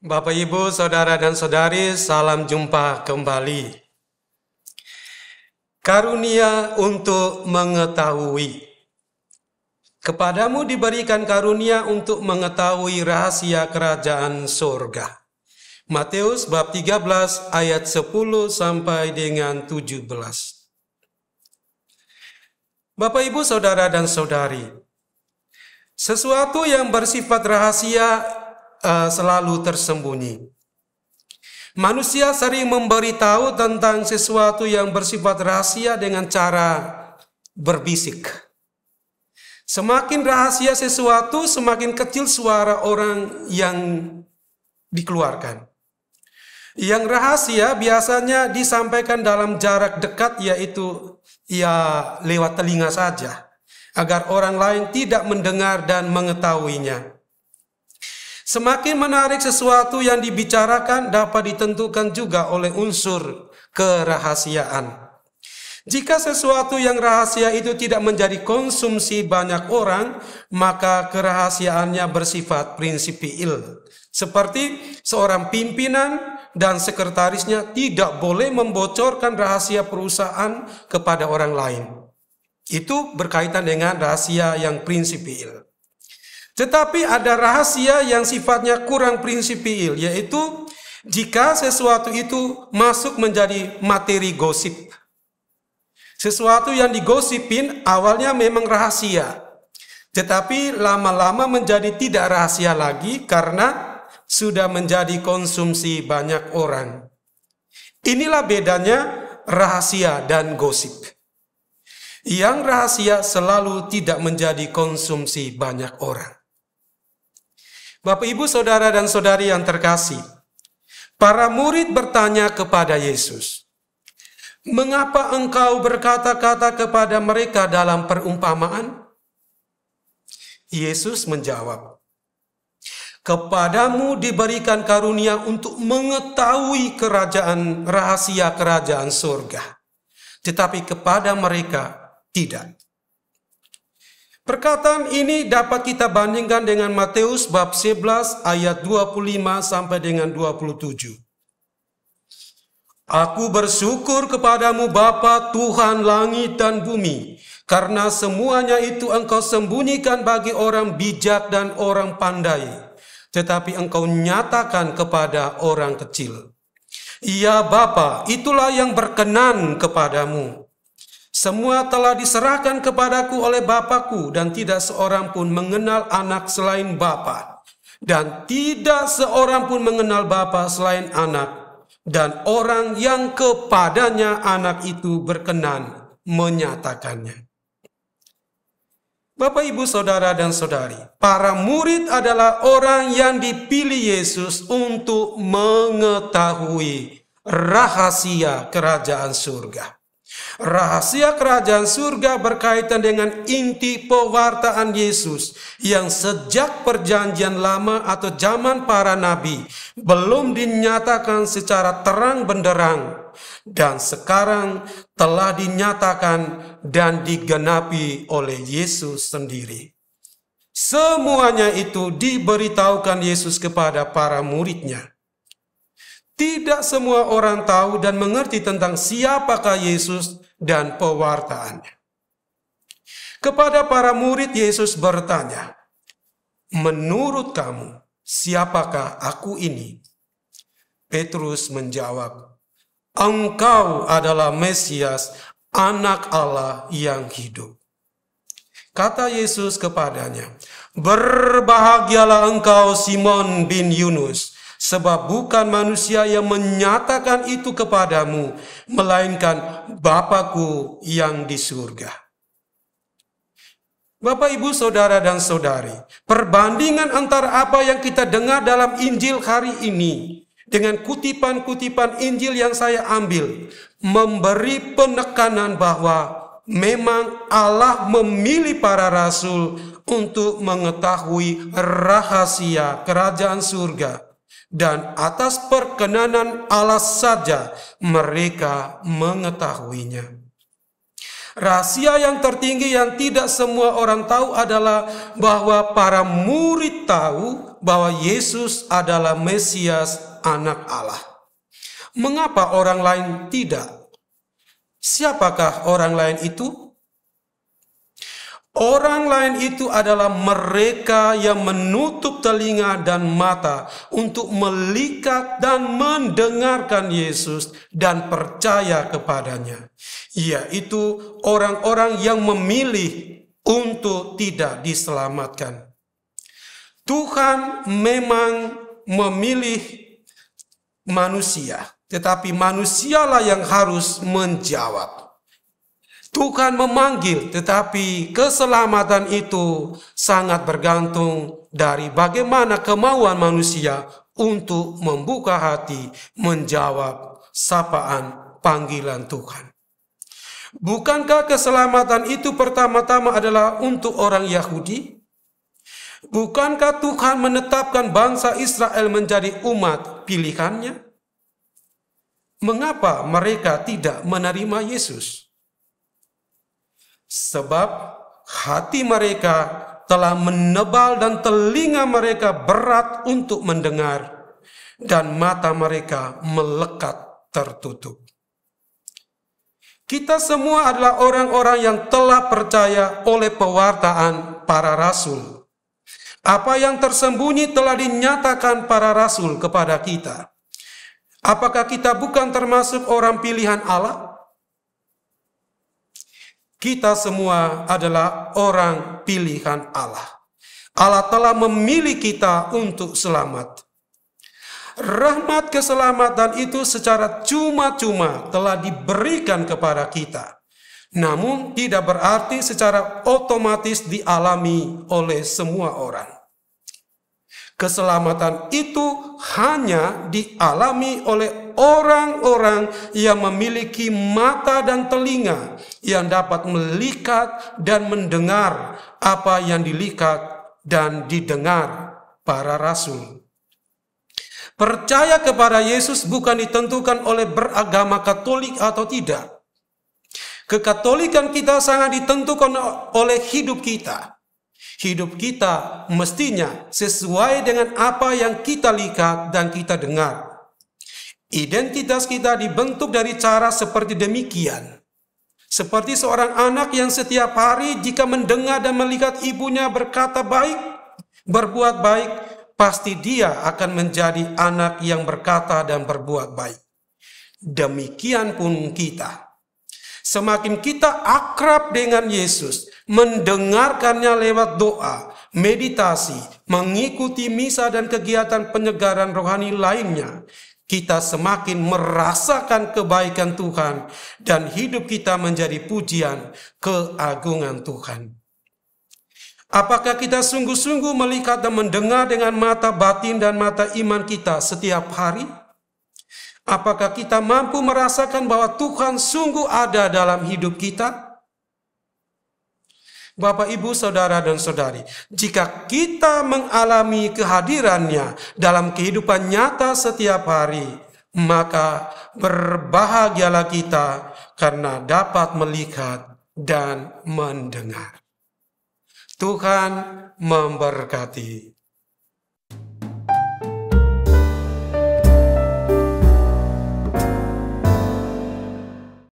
Bapak, Ibu, Saudara dan Saudari, salam jumpa kembali. Karunia untuk mengetahui. Kepadamu diberikan karunia untuk mengetahui rahasia kerajaan surga. Matius bab 13 ayat 10 sampai dengan 17. Bapak, Ibu, Saudara dan Saudari, sesuatu yang bersifat rahasia selalu tersembunyi. Manusia sering memberitahu tentang sesuatu yang bersifat rahasia dengan cara berbisik. Semakin rahasia sesuatu, semakin kecil suara orang yang dikeluarkan. Yang rahasia biasanya disampaikan dalam jarak dekat, yaitu lewat telinga saja, agar orang lain tidak mendengar dan mengetahuinya. Semakin menarik sesuatu yang dibicarakan dapat ditentukan juga oleh unsur kerahasiaan. Jika sesuatu yang rahasia itu tidak menjadi konsumsi banyak orang, maka kerahasiaannya bersifat prinsipiil. Seperti seorang pimpinan dan sekretarisnya tidak boleh membocorkan rahasia perusahaan kepada orang lain. Itu berkaitan dengan rahasia yang prinsipiil. Tetapi ada rahasia yang sifatnya kurang prinsipiil, yaitu jika sesuatu itu masuk menjadi materi gosip. Sesuatu yang digosipin awalnya memang rahasia, tetapi lama-lama menjadi tidak rahasia lagi karena sudah menjadi konsumsi banyak orang. Inilah bedanya rahasia dan gosip. Yang rahasia selalu tidak menjadi konsumsi banyak orang. Bapak, Ibu, Saudara dan Saudari yang terkasih, para murid bertanya kepada Yesus, "Mengapa engkau berkata-kata kepada mereka dalam perumpamaan?" Yesus menjawab, "Kepadamu diberikan karunia untuk mengetahui rahasia kerajaan surga, tetapi kepada mereka tidak." Perkataan ini dapat kita bandingkan dengan Matius bab 11 ayat 25 sampai dengan 27. "Aku bersyukur kepadamu Bapa Tuhan langit dan bumi, karena semuanya itu engkau sembunyikan bagi orang bijak dan orang pandai, tetapi engkau nyatakan kepada orang kecil. Ya Bapa, itulah yang berkenan kepadamu. Semua telah diserahkan kepadaku oleh Bapakku, dan tidak seorang pun mengenal anak selain Bapa, dan tidak seorang pun mengenal Bapa selain anak, dan orang yang kepadanya anak itu berkenan menyatakannya." Bapak, Ibu, Saudara dan Saudari, para murid adalah orang yang dipilih Yesus untuk mengetahui rahasia kerajaan surga. Rahasia kerajaan surga berkaitan dengan inti pewartaan Yesus yang sejak perjanjian lama atau zaman para nabi belum dinyatakan secara terang benderang, dan sekarang telah dinyatakan dan digenapi oleh Yesus sendiri. Semuanya itu diberitahukan Yesus kepada para muridnya. Tidak semua orang tahu dan mengerti tentang siapakah Yesus dan pewartaannya. Kepada para murid Yesus bertanya, "Menurut kamu, siapakah aku ini?" Petrus menjawab, "Engkau adalah Mesias, Anak Allah yang hidup." Kata Yesus kepadanya, "Berbahagialah engkau Simon bin Yunus, sebab bukan manusia yang menyatakan itu kepadamu, melainkan Bapa-Ku yang di surga." Bapak, Ibu, Saudara dan Saudari, perbandingan antara apa yang kita dengar dalam Injil hari ini dengan kutipan-kutipan Injil yang saya ambil memberi penekanan bahwa memang Allah memilih para rasul untuk mengetahui rahasia kerajaan surga, dan atas perkenanan Allah saja mereka mengetahuinya. Rahasia yang tertinggi yang tidak semua orang tahu adalah bahwa para murid tahu bahwa Yesus adalah Mesias, Anak Allah. Mengapa orang lain tidak? Siapakah orang lain itu? Orang lain itu adalah mereka yang menutup telinga dan mata untuk melihat dan mendengarkan Yesus dan percaya kepadanya. Yaitu orang-orang yang memilih untuk tidak diselamatkan. Tuhan memang memilih manusia, tetapi manusialah yang harus menjawab. Tuhan memanggil, tetapi keselamatan itu sangat bergantung dari bagaimana kemauan manusia untuk membuka hati, menjawab sapaan panggilan Tuhan. Bukankah keselamatan itu pertama-tama adalah untuk orang Yahudi? Bukankah Tuhan menetapkan bangsa Israel menjadi umat pilihannya? Mengapa mereka tidak menerima Yesus? Sebab hati mereka telah menebal dan telinga mereka berat untuk mendengar, dan mata mereka melekat tertutup. Kita semua adalah orang-orang yang telah percaya oleh pewartaan para rasul. Apa yang tersembunyi telah dinyatakan para rasul kepada kita. Apakah kita bukan termasuk orang pilihan Allah? Kita semua adalah orang pilihan Allah. Allah telah memilih kita untuk selamat. Rahmat keselamatan itu secara cuma-cuma telah diberikan kepada kita. Namun tidak berarti secara otomatis dialami oleh semua orang. Keselamatan itu hanya dialami oleh orang-orang yang memiliki mata dan telinga yang dapat melihat dan mendengar apa yang dilihat dan didengar para rasul. Percaya kepada Yesus bukan ditentukan oleh beragama Katolik atau tidak. Kekatolikan kita sangat ditentukan oleh hidup kita. Hidup kita mestinya sesuai dengan apa yang kita lihat dan kita dengar. Identitas kita dibentuk dari cara seperti demikian. Seperti seorang anak yang setiap hari jika mendengar dan melihat ibunya berkata baik, berbuat baik, pasti dia akan menjadi anak yang berkata dan berbuat baik. Demikian pun kita. Semakin kita akrab dengan Yesus, mendengarkannya lewat doa, meditasi, mengikuti misa dan kegiatan penyegaran rohani lainnya, kita semakin merasakan kebaikan Tuhan dan hidup kita menjadi pujian keagungan Tuhan. Apakah kita sungguh-sungguh melihat dan mendengar dengan mata batin dan mata iman kita setiap hari? Apakah kita mampu merasakan bahwa Tuhan sungguh ada dalam hidup kita? Bapak, Ibu, Saudara, dan Saudari, jika kita mengalami kehadirannya dalam kehidupan nyata setiap hari, maka berbahagialah kita karena dapat melihat dan mendengar. Tuhan memberkati.